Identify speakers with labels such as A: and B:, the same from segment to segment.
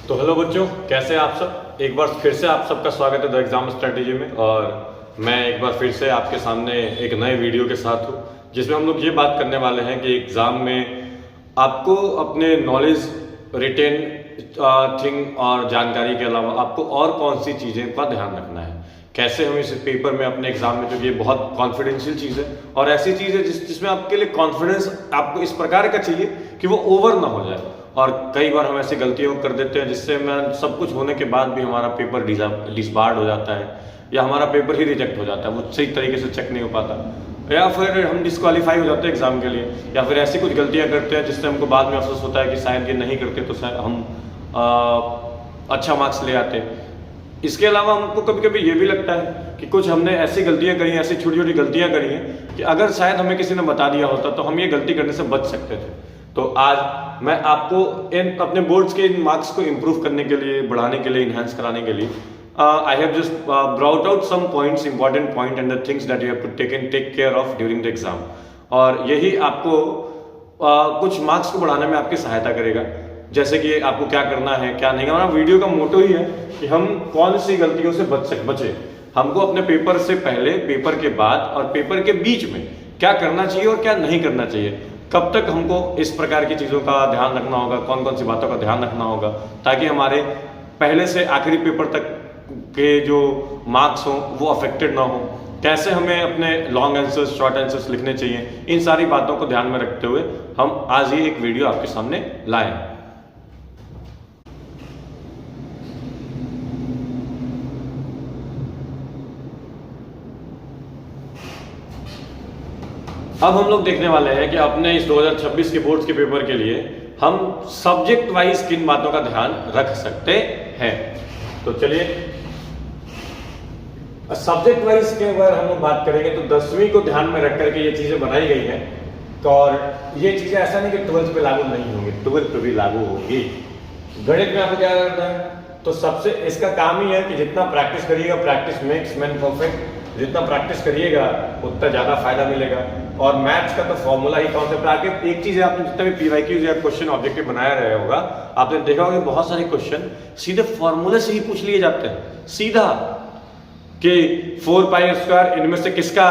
A: तो हेलो बच्चों, कैसे हैं आप सब। एक बार फिर से आप सबका स्वागत है द एग्जाम स्ट्रेटेजी में। और मैं एक बार फिर से आपके सामने एक नए वीडियो के साथ हूँ, जिसमें हम लोग ये बात करने वाले हैं कि एग्जाम में आपको अपने नॉलेज रिटेन थिंग और जानकारी के अलावा आपको और कौन सी चीज़ें का ध्यान रखना है, कैसे हम इस पेपर में अपने एग्जाम में, जो ये बहुत कॉन्फिडेंशियल चीज़ है और ऐसी चीज़ है जिसमें आपके लिए कॉन्फिडेंस आपको इस प्रकार का चाहिए कि वो ओवर ना हो जाए। और कई बार हम ऐसी गलतियों कर देते हैं जिससे मैं सब कुछ होने के बाद भी हमारा पेपर डिसबार्ड हो जाता है या हमारा पेपर ही रिजेक्ट हो जाता है, वो सही तरीके से चेक नहीं हो पाता, या फिर हम डिस्क्वालीफाई हो जाते हैं एग्जाम के लिए, या फिर ऐसी कुछ गलतियां करते हैं जिससे हमको बाद में अफसोस होता है कि शायद ये नहीं करते तो शायद हम अच्छा मार्क्स ले आते। इसके अलावा हमको कभी कभी ये भी लगता है कि कुछ हमने ऐसी गलतियां करी हैं, ऐसी छोटी छोटी गलतियां करी हैं कि अगर शायद हमें किसी ने बता दिया होता तो हम ये गलती करने से बच सकते थे। तो आज मैं आपको इन अपने बोर्ड्स के इन मार्क्स को इम्प्रूव करने के लिए, बढ़ाने के लिए, इन्हांस कराने के लिए I have just brought out some points, important point and the things that you have to take care of during the exam. और यही आपको कुछ मार्क्स को बढ़ाने में आपकी सहायता करेगा, जैसे कि आपको क्या करना है क्या नहीं। हमारा वीडियो का मोटो ही है कि हम कौन सी गलतियों से बचे। हमको अपने पेपर से पहले, पेपर के बाद और पेपर के बीच में क्या करना चाहिए और क्या नहीं करना चाहिए, कब तक हमको इस प्रकार की चीज़ों का ध्यान रखना होगा, कौन कौन सी बातों का ध्यान रखना होगा, ताकि हमारे पहले से आखिरी पेपर तक के जो मार्क्स हों वो अफेक्टेड ना हो, कैसे हमें अपने लॉन्ग आंसर्स, शॉर्ट आंसर्स लिखने चाहिए, इन सारी बातों को ध्यान में रखते हुए हम आज ही एक वीडियो आपके सामने लाए। अब हम लोग देखने वाले हैं कि अपने इस 2026 के बोर्ड्स के पेपर के लिए हम सब्जेक्ट वाइज किन बातों का ध्यान रख सकते हैं। तो चलिए सब्जेक्ट वाइज के अगर हम लोग बात करेंगे तो 10वीं को ध्यान में रख करके ये चीजें बनाई गई हैं। और ये चीजें ऐसा नहीं कि 12th पे लागू नहीं होंगी, 12th पे भी लागू होगी। गणित में आपको क्या करना है, तो सबसे इसका काम ही है कि जितना प्रैक्टिस करिएगा, प्रैक्टिस मेक्स मैन परफेक्ट, जितना प्रैक्टिस करिएगा उतना ज्यादा फायदा मिलेगा। और मैथ्स का तो फॉर्मूला ही कॉन्सेप्ट आगे एक चीज है, आपने जितना भी पीवाईक्यूज या क्वेश्चन ऑब्जेक्टिव बनाया रहा होगा, आपने देखा होगा बहुत सारे क्वेश्चन सीधे फॉर्मूले से ही पूछ लिए जाते हैं, सीधा कि 4πr², इनमें से किसका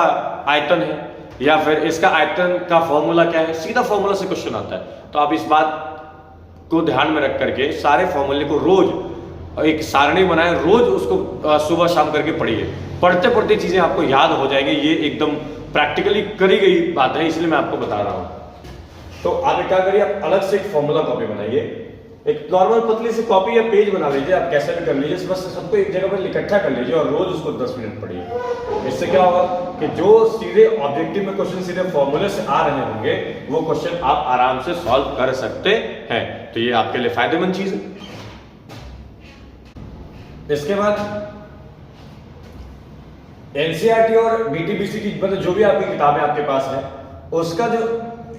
A: आयतन है या फिर इसका आयतन का फॉर्मूला क्या है, सीधा फॉर्मूला से क्वेश्चन आता है। तो आप इस बात को ध्यान में रख करके सारे फॉर्मूले को रोज एक सारणी बनाए, रोज उसको सुबह शाम करके पढ़िए। पढ़ते पढ़ते चीजें आपको याद हो जाएंगी। ये एकदम प्रैक्टिकली करी गई बात है, इसलिए मैं आपको बता रहा हूं। तो आप क्या करिए, आप अलग से एक फॉर्मूला कॉपी बनाइए, एक नॉर्मल पतली सी कॉपी या पेज बना लीजिए, आप कैसे भी कर लीजिए, बस सबको एक जगह पर इकट्ठा कर लीजिए और रोज उसको 10 मिनट पढ़िए। इससे क्या होगा कि जो सीधे ऑब्जेक्टिव में क्वेश्चन सीधे फॉर्मूले से आ रहे होंगे वो क्वेश्चन आप आराम से सॉल्व कर सकते हैं। तो ये आपके लिए फायदेमंद चीज है। इसके बाद एनसीईआरटी और बीटीबीसी की मतलब जो भी आपकी किताबें आपके पास है, उसका जो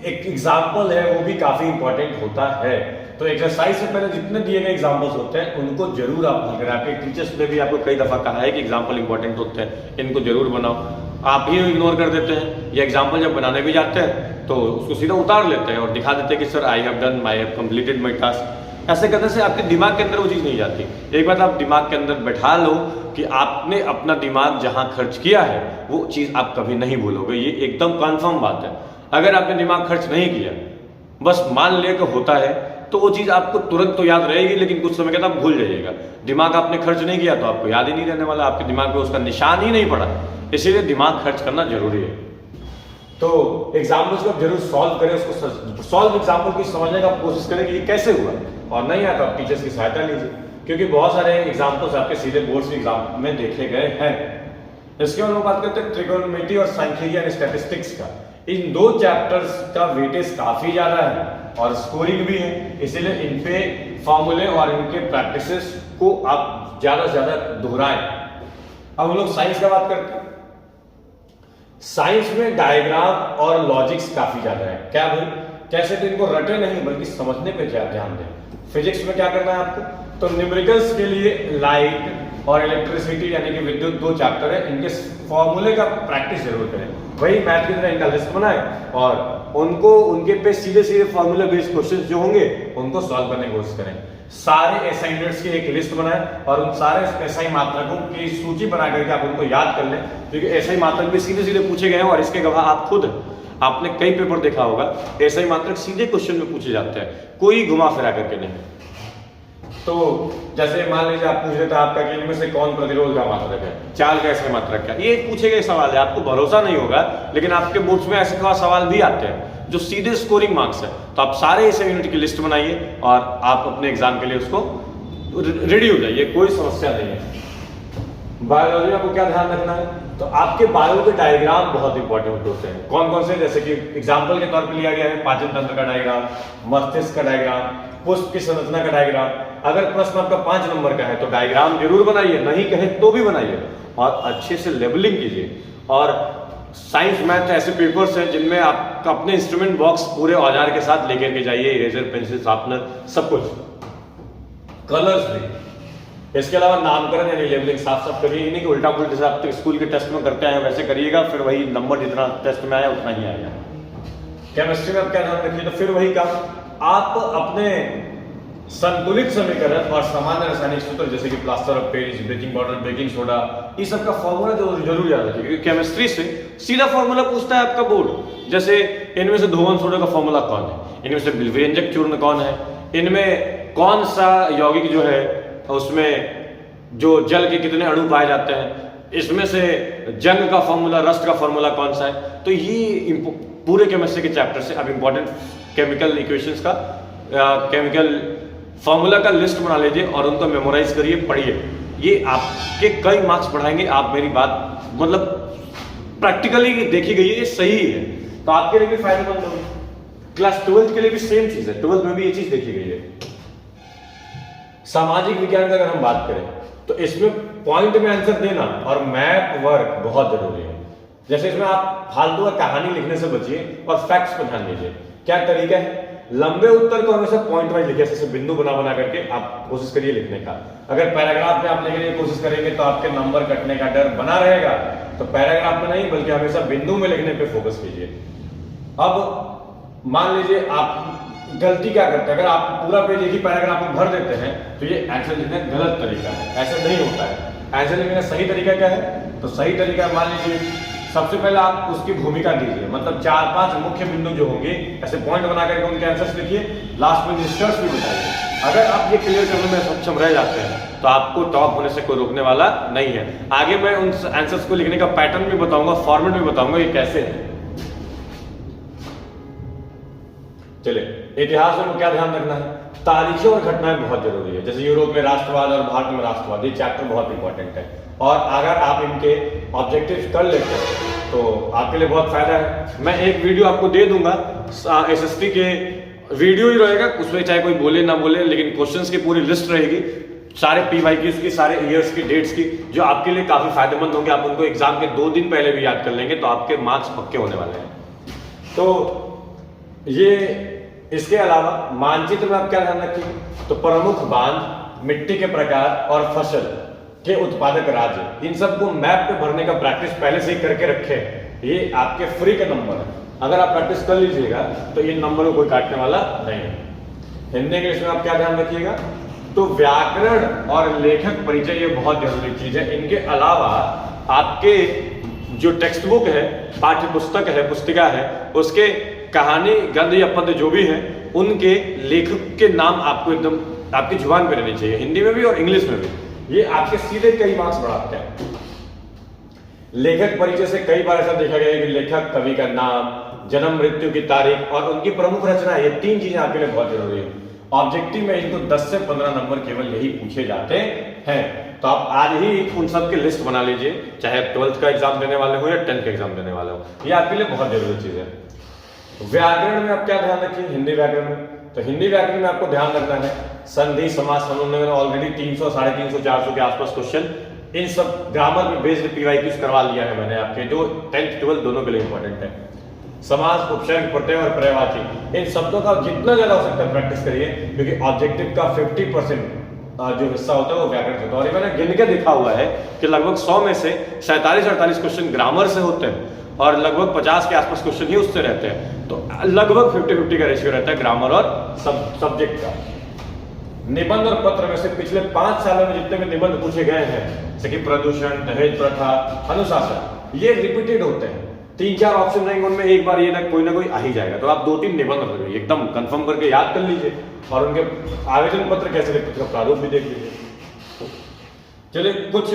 A: एक एग्जाम्पल है वो भी काफी इंपॉर्टेंट होता है। तो एक्सरसाइज से पहले जितने दिए गए एग्जाम्पल्स होते हैं उनको जरूर आप हल करें। आपके टीचर्स ने भी आपको कई दफा कहा है कि एग्जाम्पल इंपॉर्टेंट होते हैं, इनको जरूर बनाओ। आप ही इग्नोर कर देते हैं, ये एग्जाम्पल जब बनाने भी जाते हैं तो उसको सीधा उतार लेते हैं और दिखा देते हैं कि sir I have done, I have completed my task. ऐसे करने से आपके दिमाग के अंदर वो चीज नहीं जाती। एक बात आप दिमाग के अंदर बैठा लो कि आपने अपना दिमाग जहां खर्च किया है वो चीज आप कभी नहीं भूलोगे, ये एकदम कंफर्म बात है। अगर आपने दिमाग खर्च नहीं किया, बस मान लेकर होता है, तो वो चीज आपको तुरंत तो याद रहेगी, लेकिन कुछ समय के बाद आप भूल जाइएगा। दिमाग आपने खर्च नहीं किया तो आपको याद ही नहीं रहने वाला, आपके दिमाग पे उसका निशान ही नहीं पड़ा। इसीलिए दिमाग खर्च करना जरूरी है। तो एग्जाम्पल्स को जरूर सॉल्व करें, उसको सॉल्व एग्जाम्पल की समझने का कोशिश करें कि ये कैसे हुआ, और नहीं आता आप टीचर्स की सहायता लीजिए, क्योंकि बहुत सारे एग्जाम्पल्स आपके सीधे बोर्ड्स एग्जाम में देखे गए हैं। इसके बाद हम बात करते हैं ट्रिगोनोमेट्री और सांख्यिकी एंड स्टैटिस्टिक्स का। इन दो चैप्टर्स का वेटेज काफी ज्यादा है और स्कोरिंग भी है, इसीलिए इन पे फॉर्मूले और इनके प्रैक्टिसेस को आप ज्यादा से ज्यादा दोहराएं। अब हम लोग साइंस का बात करते हैं। साइंस में डायग्राम और लॉजिक्स काफी ज्यादा है। क्या भाई, कैसे तो इनको रटे नहीं बल्कि समझने पे ध्यान दें। फिजिक्स में क्या करना है आपको, तो न्यूमेरिकल्स के लिए लाइट और इलेक्ट्रिसिटी यानी कि विद्युत दो चैप्टर है, इनके फॉर्मूले का प्रैक्टिस जरूर करें। वही मैथ की तरह इनका लिस्ट बनाए और उनको उनके पे सीधे सीधे फॉर्मूला बेस्ड क्वेश्चंस जो होंगे उनको सॉल्व करने की कोशिश करें। सारे एसआई यूनिट्स की एक लिस्ट बनाएं और उन सारे एसआई मात्रकों की सूची बना करके आप उनको याद कर लें, क्योंकि एसआई मात्रक भी सीधे सीधे पूछे गए हैं और इसके गवाह आप खुद, आपने कई पेपर देखा होगा, एसआई मात्रक सीधे क्वेश्चन में पूछे जाते हैं, कोई घुमा फिरा करके नहीं। तो जैसे मान लीजिए आप पूछ रहे थे आपका कि इनमें से कौन प्रतिरोध का मात्रक है, चाल का एसआई मात्रक क्या, ये पूछे गए सवाल है, आपको भरोसा नहीं होगा, लेकिन आपके बोर्ड्स में ऐसे सवाल भी आते हैं जो सीधे स्कोरिंग मार्क्स है। तो आप सारे एसआई यूनिट की लिस्ट बनाइए और आप अपने एग्जाम के लिए उसको रेडी हो जाइए, कोई समस्या नहीं है। बायोलॉजी में आपको क्या ध्यान रखना है, तो आपके बायो के डायग्राम बहुत इंपॉर्टेंट होते हैं। कौन कौन से, जैसे कि एग्जाम्पल के तौर पर लिया गया है पाचन तंत्र का डायग्राम, मस्तिष्क का डायग्राम, पुष्प की संरचना का डायग्राम। अगर प्रश्न आपका 5 नंबर का है तो डायग्राम जरूर बनाइए, नहीं कहे तो भी बनाइए और अच्छे से लेबलिंग कीजिए। और साइंस मैथ ऐसे पेपर्स हैं जिनमें आप अपने इंस्ट्रूमेंट बॉक्स पूरे औजार के साथ लेकर के जाइए, इरेजर, पेंसिल, शार्पनर, सब कुछ, कलर्स भी। इसके अलावा नामकरण यानी लेबलिंग साफ साफ करिए, इन्हीं के उल्टा पुल्टा जैसे आप स्कूल के टेस्ट में करते हैं वैसे करिएगा, फिर वही नंबर जितना टेस्ट में आया उतना ही आएगा। केमिस्ट्री में आप क्या ध्यान रखिए, तो फिर वही काम, आप अपने संतुलित समीकरण और सामान्य रासायनिक सूत्र जैसे कि plaster of Paris, bleaching powder, baking soda, ये सब का फॉर्मूला जरूर याद रखिए, क्योंकि केमिस्ट्री से सीधा फॉर्मूला पूछता है आपका बोर्ड। जैसे इनमें से धोवन सोडा का फॉर्मूला कौन है, इनमें से विरंजक चूर्ण कौन है, इनमें कौन सा यौगिक जो है उसमें जो जल के कितने अणु पाए जाते हैं, इसमें से जंग का फॉर्मूला, रस्ट का फॉर्मूला कौन सा है। तो ये पूरे केमिस्ट्री के चैप्टर से अब इंपॉर्टेंट केमिकल इक्वेशंस का, केमिकल फॉर्मूला का लिस्ट बना लीजिए और उनको मेमोराइज करिए, पढ़िए। ये आपके कई मार्क्स बढ़ाएंगे। आप मेरी बात मतलब प्रैक्टिकली देखी गई है, ये सही है, तो आपके लिए भी फायदेमंद होगी। क्लास 12th के लिए भी सेम चीज है, 12th में भी ये चीज देखी गई है। सामाजिक विज्ञान का अगर हम बात करें तो इसमें पॉइंट में आंसर देना और मैप वर्क बहुत जरूरी है। जैसे इसमें आप फालतू का कहानी लिखने से बचिए और फैक्ट्स पर ध्यान दीजिए। क्या तरीका है, लंबे उत्तर को हमेशा पॉइंट वाइज लिखिए, जैसे बिंदु बना बना करके आप कोशिश करिए लिखने का। अगर पैराग्राफ में आप लिखने की कोशिश करेंगे तो आपके नंबर कटने का डर बना रहेगा, तो पैराग्राफ में नहीं बल्कि हमेशा बिंदु में लिखने पे फोकस कीजिए। अब मान लीजिए आप गलती क्या करते हैं, अगर आप पूरा पेज एक ही पैराग्राफ में भर देते हैं तो ये आंसर लिखने का गलत तरीका है, ऐसा नहीं होता है। आंसर लिखने का सही तरीका क्या है, तो सही तरीका मान लीजिए सबसे पहले आप उसकी भूमिका दीजिए, मतलब 4-5 मुख्य बिंदु जो होंगे ऐसे पॉइंट बना करके उनके आंसर्स लिखिए, लास्ट में निष्कर्ष भी बताइए। अगर आप ये क्लियर करने में सक्षम रह जाते हैं तो आपको टॉप होने से कोई रोकने वाला नहीं है। आगे मैं उन आंसर्स को लिखने का पैटर्न भी बताऊंगा, फॉर्मेट भी बताऊंगा ये कैसे है। चलिए, इतिहास में क्या ध्यान रखना है, तारीखें और घटनाएं बहुत जरूरी है। जैसे यूरोप में राष्ट्रवाद और भारत में राष्ट्रवाद, ये चैप्टर बहुत इंपॉर्टेंट है और अगर आप इनके ऑब्जेक्टिव्स कर लेते हैं तो आपके लिए बहुत फायदा है। मैं एक वीडियो आपको दे दूंगा, एसएसटी के वीडियो ही रहेगा, उसमें चाहे कोई बोले ना बोले, लेकिन क्वेश्चंस की पूरी लिस्ट रहेगी, सारे पीवाईक्यूज की, सारे ईयर्स की, डेट्स की, जो आपके लिए काफी फायदेमंद होंगे। आप उनको एग्जाम के 2 दिन पहले भी याद कर लेंगे तो आपके मार्क्स पक्के होने वाले हैं। तो ये इसके अलावा मानचित्र में आप क्या ध्यान रखेंगे, तो प्रमुख बांध, मिट्टी के प्रकार और फसल के उत्पादक राज्य, इन सबको मैप पे भरने का प्रैक्टिस पहले से ही करके रखें। ये आपके फ्री के नंबर है, अगर आप प्रैक्टिस कर लीजिएगा तो इन नंबर को कोई काटने वाला नहीं है। हिंदी इंग्लिश में आप क्या ध्यान रखिएगा, तो व्याकरण और लेखक परिचय ये बहुत जरूरी चीज है। इनके अलावा आपके जो टेक्स्ट बुक है, पाठ्य पुस्तक है, पुस्तिका है, उसके कहानी, गद्य या पद्य जो भी है, उनके लेखक के नाम आपको एकदम आपकी जुबान पे रहनी चाहिए, हिंदी में भी और इंग्लिश में भी। ये आपके सीधे कई मार्क्स बढ़ाते हैं। लेखक परिचय से कई बार ऐसा देखा गया है कि लेखक, कवि का नाम, जन्म मृत्यु की तारीख और उनकी प्रमुख रचना, ये 3 चीजें आपके लिए बहुत जरूरी है। ऑब्जेक्टिव में इनको 10 से 15 नंबर केवल यही पूछे जाते हैं। तो आप आज ही उन सब की लिस्ट बना लीजिए, चाहे 12th का एग्जाम देने वाले हो या 10th का एग्जाम देने वाले हो, ये आपके लिए बहुत जरूरी चीज है। व्याकरण में आप क्या ध्यान रखिए, हिंदी व्याकरण में, तो हिंदी व्याकरण में आपको ध्यान रखना है संधि, समास, उन्होंने ऑलरेडी 300, 350, 400 के आसपास क्वेश्चन इन सब ग्रामर में बेस्ड पीवाईक्यूज करवा लिया है मैंने आपके, जो 10th 12th दोनों के लिए इंपॉर्टेंट है। समास, उपसर्ग, प्रत्यय और पर्यायवाची, इन शब्दों का जितना ज्यादा हो सकता है प्रैक्टिस करिए, क्योंकि ऑब्जेक्टिव का 50% जो हिस्सा होता है वो व्याकरण से होता है। और ये मैंने गिन के देखा हुआ है कि लगभग 100 में से 47-48 क्वेश्चन ग्रामर से होते हैं और लगभग 50 के आसपास क्वेश्चन ही उससे रहते हैं। तो लगभग 50-50 का रेशियो रहता है ग्रामर और सब्जेक्ट का। निबंध और पत्र में से पिछले 5 सालों में जितने भी निबंध पूछे गए हैं, जैसे कि प्रदूषण, दहेज प्रथा, अनुशासन, ये रिपीटेड होते हैं। 3-4 ऑप्शन रहेंगे, उनमें एक बार ये ना कोई आ ही जाएगा। तो आप 2-3 निबंध रखिए, एकदम कंफर्म करके याद कर लीजिए, और उनके आवेदन पत्र कैसे लिखते हैं उसका प्रारूप भी देख लीजिए। चलिए, कुछ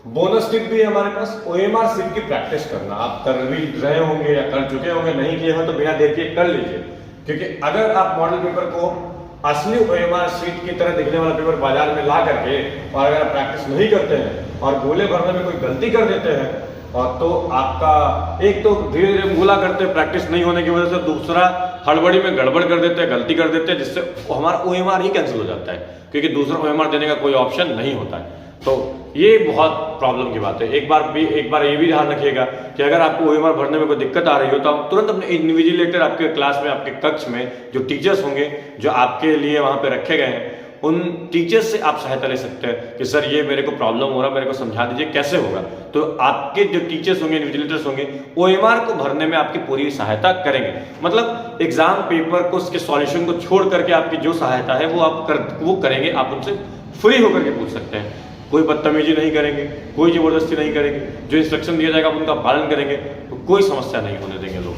A: बोनस टिप भी है हमारे पास। ओएमआर शीट की प्रैक्टिस करना, आप कर भी रहे होंगे या कर चुके होंगे, नहीं किए हो तो बिना देर किए कर लीजिए, क्योंकि अगर आप मॉडल पेपर को असली ओएमआर शीट की तरह दिखने वाला पेपर बाजार में ला करके और अगर आप प्रैक्टिस नहीं करते हैं और गोले भरने में कोई गलती कर देते हैं, और तो आपका एक तो धीरे धीरे गोला करते हैं प्रैक्टिस नहीं होने की वजह से, दूसरा हड़बड़ी में गड़बड़ कर देते हैं, गलती कर देते हैं, जिससे हमारा ओएमआर ही कैंसिल हो जाता है, क्योंकि दूसरा ओएमआर देने का कोई ऑप्शन नहीं होता है। तो ये बहुत प्रॉब्लम की बात है। एक बार ये भी ध्यान रखिएगा कि अगर आपको ओएमआर भरने में कोई दिक्कत आ रही हो तो आप तुरंत अपने इन्विजिलेटर, आपके क्लास में, आपके कक्ष में जो टीचर्स होंगे जो आपके लिए वहां पे रखे गए हैं, उन टीचर्स से आप सहायता ले सकते हैं कि सर ये मेरे को प्रॉब्लम हो रहा है, मेरे को समझा दीजिए कैसे होगा। तो आपके जो टीचर्स होंगे, इन्विजिलेटर्स होंगे, ओएमआर को भरने में आपकी पूरी सहायता करेंगे। मतलब एग्जाम पेपर को, उसके सॉल्यूशन को छोड़ करके आपकी जो सहायता है वो करेंगे। आप उनसे फ्री होकर के पूछ सकते हैं, कोई बदतमीजी नहीं करेंगे, कोई जबरदस्ती नहीं करेंगे, जो इंस्ट्रक्शन दिया जाएगा आप उनका पालन करेंगे, तो कोई समस्या नहीं होने देंगे लोग।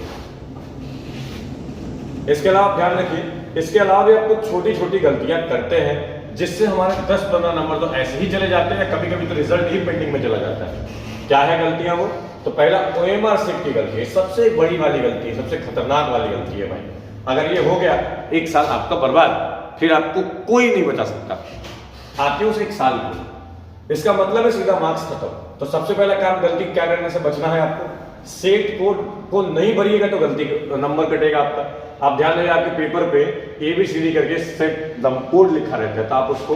A: इसके अलावा ध्यान रखिए, इसके अलावा भी आप कुछ छोटी छोटी गलतियां करते हैं जिससे हमारे 10-15 नंबर तो ऐसे ही चले जाते हैं, कभी कभी तो रिजल्ट ही पेंडिंग में चला जाता है। क्या है गलतियां वो? तो पहला ओएमआर शीट की गलती है, सबसे बड़ी वाली गलती है, सबसे खतरनाक वाली गलती है भाई। अगर ये हो गया, 1 साल आपका बर्बाद, फिर आपको कोई नहीं बचा सकता। आते उस 1 साल को, इसका मतलब है सीधा मार्क्स खत्म। तो सबसे पहला काम, गलती क्या करने से बचना है आपको? सेट कोड को नहीं भरिएगा तो गलती नंबर कटेगा आपका। आप ध्यान रखिए, आपके पेपर पे ABCD करके सेट कोड लिखा रहता है, तो आप उसको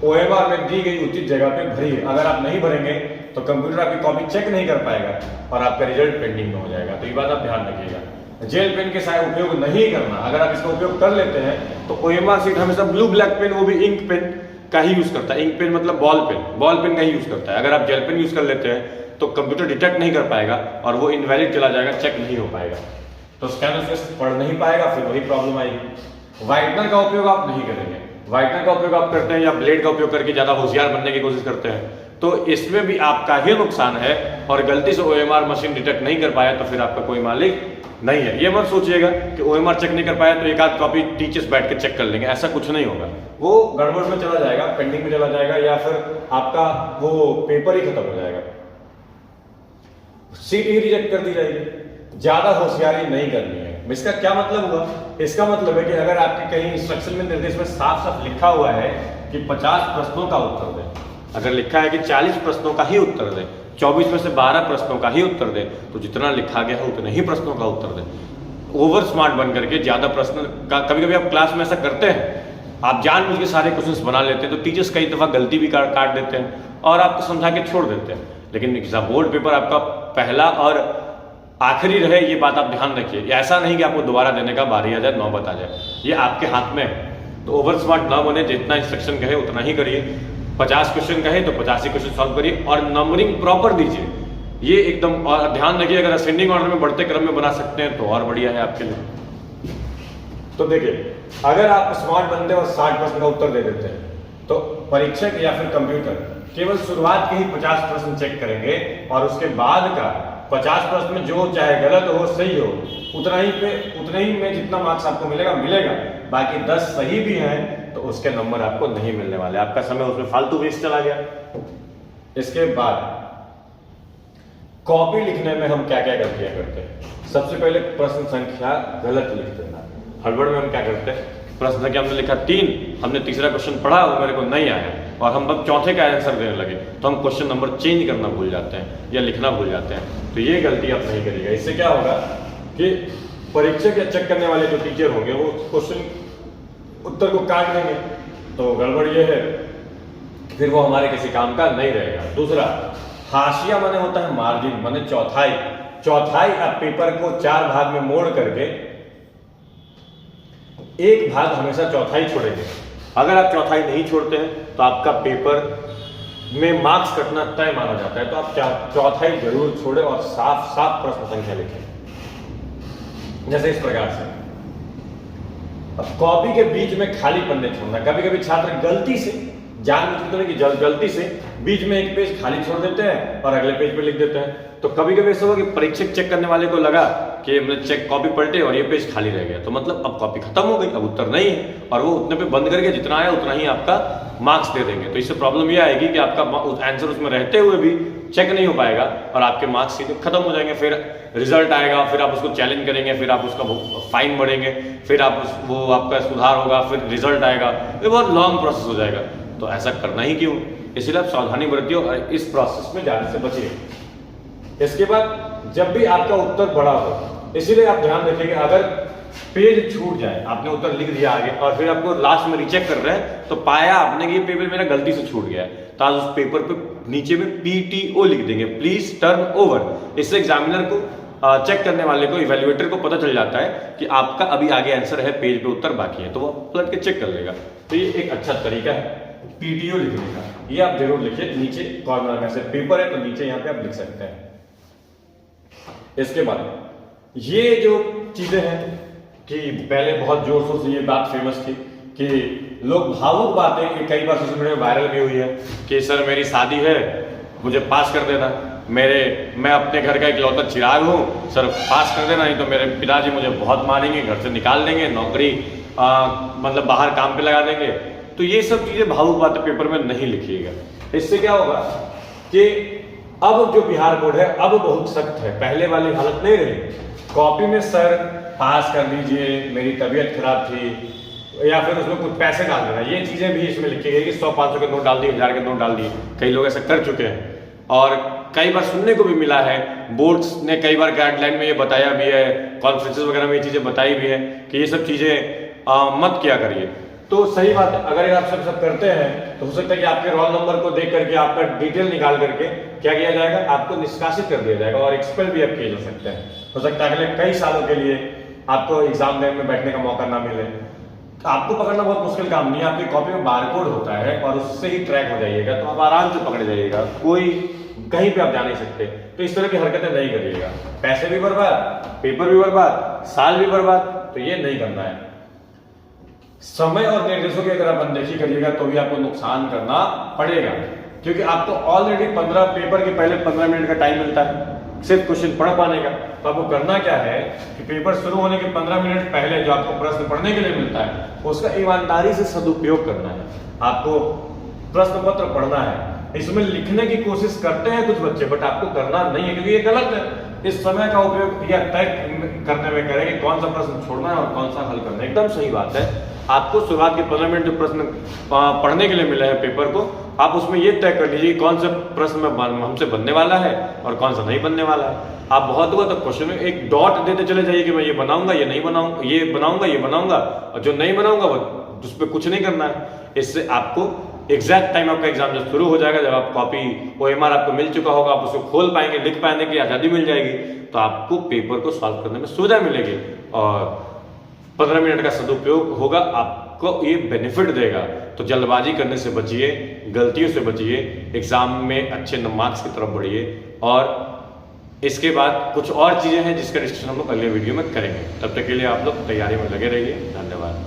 A: ओएमआर में दी गई उचित जगह पे भरिए। अगर आप नहीं भरेंगे तो कंप्यूटर आपकी कॉपी चेक नहीं कर पाएगा और आपका रिजल्ट पेंडिंग में हो जाएगा। तो ये बात आप ध्यान रखिएगा। जेल पेन के साथ उपयोग नहीं करना। अगर आप इसका उपयोग कर लेते हैं तो ओएमआर शीट हमेशा ब्लू ब्लैक पेन, वो भी इंक पेन का ही यूज करता है। इंक पेन मतलब बॉल पेन का ही यूज करता है। अगर आप जेल पेन यूज कर लेते हैं तो कंप्यूटर डिटेक्ट नहीं कर पाएगा और वो इनवैलिड चला जाएगा, चेक नहीं हो पाएगा, तो स्कैनर से पढ़ नहीं पाएगा, फिर वही प्रॉब्लम आएगी। व्हाइटनर का उपयोग आप नहीं करेंगे। व्हाइटनर का उपयोग आप करते हैं या ब्लेड का उपयोग करके ज्यादा होशियार बनने की कोशिश करते हैं, तो इसमें भी आपका ही नुकसान है। और गलती से ओएमआर मशीन डिटेक्ट नहीं कर पाया तो फिर आपका कोई मालिक नहीं है। ये मत सोचिएगा कि ओएमआर चेक नहीं कर पाया तो एक आध कॉपी टीचर्स बैठ के चेक कर लेंगे, ऐसा कुछ नहीं होगा। वो गड़बड़ में चला जाएगा, पेंडिंग में चला जाएगा, या फिर आपका वो पेपर ही खत्म हो जाएगा, सीट ही रिजेक्ट कर दी जाएगी। ज्यादा होशियारी नहीं करनी है। इसका क्या मतलब हुआ? इसका मतलब है कि अगर आपके कहीं इंस्ट्रक्शन में, निर्देश में साफ साफ लिखा हुआ है कि 50 प्रश्नों का उत्तर दें, अगर लिखा है कि 40 प्रश्नों का ही उत्तर दें, 24 में से 12 प्रश्नों का ही उत्तर दें, तो जितना लिखा गया है उतने ही प्रश्नों का उत्तर दें। ओवर स्मार्ट बन करके ज्यादा प्रश्न का, कभी कभी आप क्लास में ऐसा करते हैं, आप जानबूझ के सारे क्वेश्चंस बना लेते हैं, तो टीचर्स कई दफा गलती भी काट देते हैं और आपको समझा के छोड़ देते हैं। लेकिन एग्जाम बोर्ड पेपर आपका पहला और आखिरी रहे, ये बात आप ध्यान रखिए। ऐसा नहीं कि आपको दोबारा देने का बारी आ जाए, नौबत आ जाए, ये आपके हाथ में है। तो ओवर स्मार्ट ना बने, जितना इंस्ट्रक्शन कहे उतना ही करिए। 50 क्वेश्चन कहे तो 50 ही क्वेश्चन सॉल्व करिए और नंबरिंग प्रॉपर दीजिए। ये एकदम, और ध्यान रखिए अगर असेंडिंग ऑर्डर में बढ़ते क्रम में बना सकते हैं तो और बढ़िया है आपके लिए। तो देखिए, अगर आप स्मार्ट बनते हैं और 60 प्रश्न का उत्तर दे देते हैं तो परीक्षक या फिर कंप्यूटर केवल शुरुआत के ही 50 प्रश्न चेक करेंगे और उसके बाद का 50 प्रश्न में जो चाहे गलत हो सही हो, उतना ही में जितना मार्क्स आपको मिलेगा। बाकी 10 सही भी हैं तो उसके नंबर आपको नहीं मिलने वाले, आपका समय उसमें फालतू वेस्ट चला गया। इसके बाद कॉपी लिखने में हम क्या क्या गलतियां करते हैं? सबसे पहले प्रश्न संख्या गलत लिख देना। हड़बड़ में हम क्या करते हैं, प्रश्न संख्या हमने लिखा 3, हमने तीसरा क्वेश्चन पढ़ा, वो मेरे को नहीं आया और हम अब चौथे का आंसर देने लगे तो हम क्वेश्चन नंबर चेंज करना भूल जाते हैं या लिखना भूल जाते हैं। तो ये गलती आप नहीं करिएगा। इससे क्या होगा कि परीक्षक या चेक करने वाले जो टीचर होंगे वो क्वेश्चन उत्तर को काट देंगे, तो गड़बड़ ये है फिर वो हमारे किसी काम का नहीं रहेगा। दूसरा, हाशिया माने होता है मार्जिन, माने चौथाई। आप पेपर को 4 भाग में मोड़ करके एक भाग हमेशा चौथाई छोड़ेंगे। अगर आप चौथाई नहीं छोड़ते हैं तो आपका पेपर में मार्क्स कटना तय माना जाता है। तो आप चौथाई जरूर छोड़े और साफ प्रश्न संख्या लिखें, जैसे इस प्रकार से अब कॉपी के बीच में खाली पन्ने छोड़ना, कभी कभी छात्र गलती से, जानबूझ के कि गलती से बीच में एक पेज खाली छोड़ देते हैं और अगले पेज पे लिख देते हैं। तो कभी कभी ऐसा हुआ कि परीक्षक चेक करने वाले को लगा कि हमने चेक कॉपी पलटे और ये पेज खाली रह गया, तो मतलब अब कॉपी खत्म हो गई, अब उत्तर नहीं है, और वो उतने पे बंद करके जितना आया उतना ही आपका मार्क्स दे देंगे। तो इससे प्रॉब्लम ये आएगी कि आपका आंसर उसमें रहते हुए भी चेक नहीं हो पाएगा और आपके मार्क्स सीधे खत्म हो जाएंगे। फिर रिजल्ट आएगा, फिर आप उसको चैलेंज करेंगे, फिर आप उसका फाइन भरेंगे, फिर आप वो आपका सुधार होगा, फिर रिजल्ट आएगा, ये बहुत लॉन्ग प्रोसेस हो जाएगा। तो ऐसा करना ही क्यों, इसलिए आप सावधानी बरतिए और इस प्रोसेस में जाने से बचिए। इसके बाद जब भी आपका उत्तर बड़ा हो, इसीलिए आप ध्यान रखिए अगर पेज छूट जाए, आपने उत्तर लिख दिया आगे और फिर आपको लास्ट में रीचेक कर रहे हैं तो पाया आपने कि ये पेपर मेरा गलती से छूट गया है, तो आज उस पेपर पे नीचे में PTO लिख देंगे, प्लीज टर्न ओवर। इससे एग्जामिनर को चेक करने वाले को, इवेल्युएटर को पता चल जाता है कि आपका अभी आगे आंसर है, पेज पे उत्तर बाकी है, तो वो पलट के चेक कर लेगा। तो ये एक अच्छा तरीका है PTO लिखने का, ये आप जरूर लिखिए। नीचे कॉर्नर में से पेपर है तो नीचे यहाँ पे आप लिख सकते हैं। इसके बाद ये जो चीजें हैं कि पहले बहुत जोर शोर से ये बात फेमस थी कि लोग भावुक बातें, कई बार सोशल मीडिया में वायरल भी हुई है कि सर मेरी शादी है, मुझे पास कर देना, मैं अपने घर का इकलौता चिराग हूँ, सर पास कर देना, नहीं तो मेरे पिताजी मुझे बहुत मारेंगे, घर से निकाल देंगे, नौकरी मतलब बाहर काम पे लगा देंगे। तो ये सब चीजें भावुक बातें पेपर में नहीं लिखिएगा। इससे क्या होगा कि अब जो बिहार बोर्ड है अब बहुत सख्त है, पहले वाली हालत नहीं रही। कॉपी में सर पास कर दीजिए, मेरी तबीयत खराब थी, या फिर उसमें कुछ पैसे डाल देना, ये चीजें भी इसमें लिखी गई कि 100-500 के नोट डाल दिए, 1000 के नोट डाल दिए। कई लोग ऐसा कर चुके हैं और कई बार सुनने को भी मिला है, बोर्ड्स ने कई बार गाइडलाइन में ये बताया भी है, कॉन्फ्रेंसेस वगैरह में ये चीजें बताई भी है कि ये सब चीजें मत किया करिए। तो सही बात है, अगर आप सब करते हैं तो हो सकता है कि आपके रोल नंबर को देख करके आपका डिटेल निकाल करके क्या किया जाएगा, आपको निष्कासित कर दिया जाएगा और एक्सपेल भी आप किए जा सकते हैं। हो सकता है अगले कई सालों के लिए आपको एग्जाम में बैठने का मौका ना मिले। आपको पकड़ना बहुत मुश्किल काम नहीं है, आपकी कॉपी में बारकोड होता है और उससे ही ट्रैक हो जाइएगा, तो आप आराम से पकड़े जाइएगा, कोई कहीं पे आप जा नहीं सकते। तो इस तरह की हरकतें नहीं करिएगा, पैसे भी बर्बाद, पेपर भी बर्बाद, साल भी बर्बाद, तो ये नहीं करना है। समय और निर्देशों की अगर आप अनदेखी करिएगा तो भी आपको नुकसान करना पड़ेगा, क्योंकि आपको ऑलरेडी 15 पेपर के पहले 15 मिनट का टाइम मिलता है सिर्फ क्वेश्चन पढ़ पाने का। तो आपको करना क्या है कि पेपर शुरू होने के 15 मिनट पहले जो आपको प्रश्न पढ़ने के लिए मिलता है उसका ईमानदारी से सदुपयोग करना है। आपको प्रश्न पत्र पढ़ना है, इसमें लिखने की कोशिश करते हैं कुछ बच्चे, बट आपको करना नहीं है, क्योंकि ये गलत है। इस समय का उपयोग यह तय करने में करें कि कौन सा प्रश्न छोड़ना है और कौन सा हल करना है। एकदम सही बात है। आपको शुरुआत के 15 मिनट जो प्रश्न पढ़ने के लिए मिले हैं पेपर को, आप उसमें ये तय कर लीजिए कौन सा प्रश्न हमसे बनने वाला है और कौन सा नहीं बनने वाला है। आप बहुत हुआ तो क्वेश्चन में एक डॉट देते चले जाइए कि मैं ये बनाऊंगा, ये नहीं बनाऊंगा, ये बनाऊंगा, ये बनाऊंगा, और जो नहीं बनाऊंगा वो उस पर कुछ नहीं करना है। इससे आपको एग्जैक्ट टाइम आपका एग्जाम जब शुरू हो जाएगा, जब आप कॉपी OMR आपको मिल चुका होगा, आप उसको खोल पाएंगे, लिख पाने की आज़ादी मिल जाएगी, तो आपको पेपर को सॉल्व करने में सुविधा मिलेगी और 15 मिनट का सदुपयोग होगा, आपको ये बेनिफिट देगा। तो जल्दबाजी करने से बचिए, गलतियों से बचिए, एग्जाम में अच्छे मार्क्स की तरफ बढ़िए। और इसके बाद कुछ और चीज़ें हैं जिसका डिस्कशन हम लोग अगले वीडियो में करेंगे। तब तक के लिए आप लोग तैयारी में लगे रहिए। धन्यवाद।